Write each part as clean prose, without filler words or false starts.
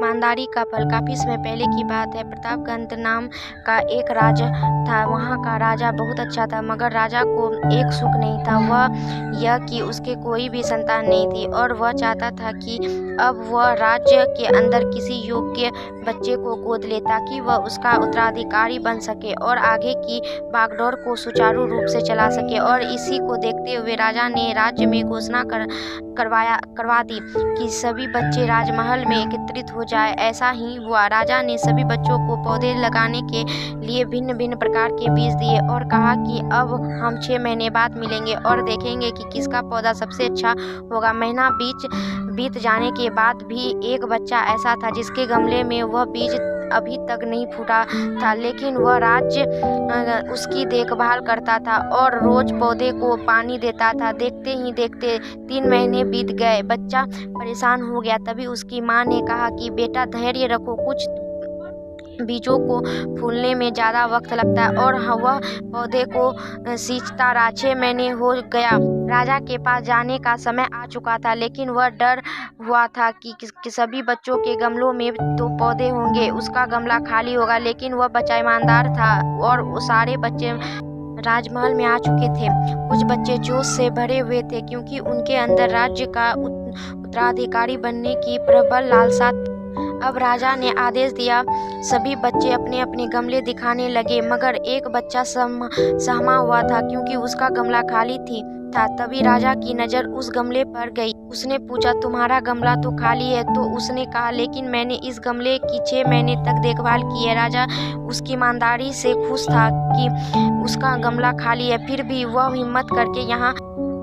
ईमानदारी का फल। काफ़ी समय पहले की बात है। प्रतापगंज नाम का एक राजा था। वहाँ का राजा बहुत अच्छा था, मगर राजा को एक सुख नहीं था, वह यह कि उसके कोई भी संतान नहीं थी और वह चाहता था कि अब वह राज्य के अंदर किसी योग्य बच्चे को गोद ले ताकि वह उसका उत्तराधिकारी बन सके और आगे की बागडोर को सुचारू रूप से चला सके। और इसी को देखते हुए राजा ने राज्य में घोषणा करवा दी कि सभी बच्चे राजमहल में एकत्रित हो जाए। ऐसा ही हुआ। राजा ने सभी बच्चों को पौधे लगाने के लिए भिन्न भिन्न प्रकार के बीज दिए और कहा कि अब हम 6 महीने बाद मिलेंगे और देखेंगे कि किसका पौधा सबसे अच्छा होगा। महीना बीत जाने के बाद भी एक बच्चा ऐसा था जिसके गमले में वह बीज अभी तक नहीं फूटा था, लेकिन वह राज्य उसकी देखभाल करता था और रोज पौधे को पानी देता था। देखते ही देखते 3 महीने बीत गए। बच्चा परेशान हो गया। तभी उसकी माँ ने कहा कि बेटा धैर्य रखो, कुछ बीजों को फूलने में ज़्यादा वक्त लगता है। और वह पौधे को सींचता रहा। 6 महीने हो गया। राजा के पास जाने का समय आ चुका था, लेकिन वह डर हुआ था कि सभी बच्चों के गमलों में तो पौधे होंगे, उसका गमला खाली होगा। लेकिन वह बच्चा ईमानदार था और वो सारे बच्चे राजमहल में आ चुके थे। कुछ बच्चे जोश से भरे हुए थे क्योंकि उनके अंदर राज्य का उत्तराधिकारी बनने की प्रबल लालसा। अब राजा ने आदेश दिया, सभी बच्चे अपने अपने गमले दिखाने लगे, मगर एक बच्चा सहमा हुआ था क्योंकि उसका गमला खाली था। तभी राजा की नज़र उस गमले पर गई। उसने पूछा, तुम्हारा गमला तो खाली है? तो उसने कहा, लेकिन मैंने इस गमले की 6 महीने तक देखभाल की है। राजा उसकी ईमानदारी से खुश था कि उसका गमला खाली है, फिर भी वह हिम्मत करके यहाँ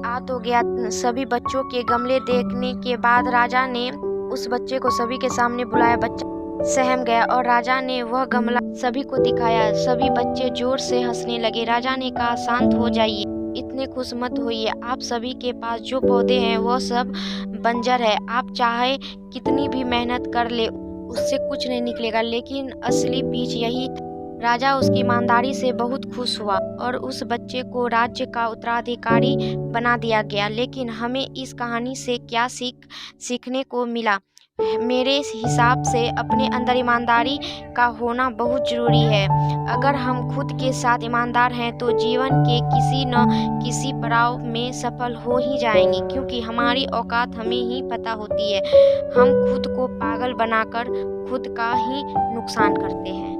आ तो गया। सभी बच्चों के गमले देखने के बाद राजा ने उस बच्चे को सभी के सामने बुलाया। बच्चा सहम गया और राजा ने वह गमला सभी को दिखाया। सभी बच्चे जोर से हंसने लगे। राजा ने कहा, शांत हो जाइए, इतने खुश मत होइए। आप सभी के पास जो पौधे हैं वह सब बंजर है। आप चाहे कितनी भी मेहनत कर ले उससे कुछ नहीं निकलेगा, लेकिन असली बीज यही था। राजा उसकी ईमानदारी से बहुत खुश हुआ और उस बच्चे को राज्य का उत्तराधिकारी बना दिया गया। लेकिन हमें इस कहानी से क्या सीखने को मिला? मेरे हिसाब से अपने अंदर ईमानदारी का होना बहुत ज़रूरी है। अगर हम खुद के साथ ईमानदार हैं तो जीवन के किसी न किसी पड़ाव में सफल हो ही जाएंगे, क्योंकि हमारी औकात हमें ही पता होती है। हम खुद को पागल बनाकर खुद का ही नुकसान करते हैं।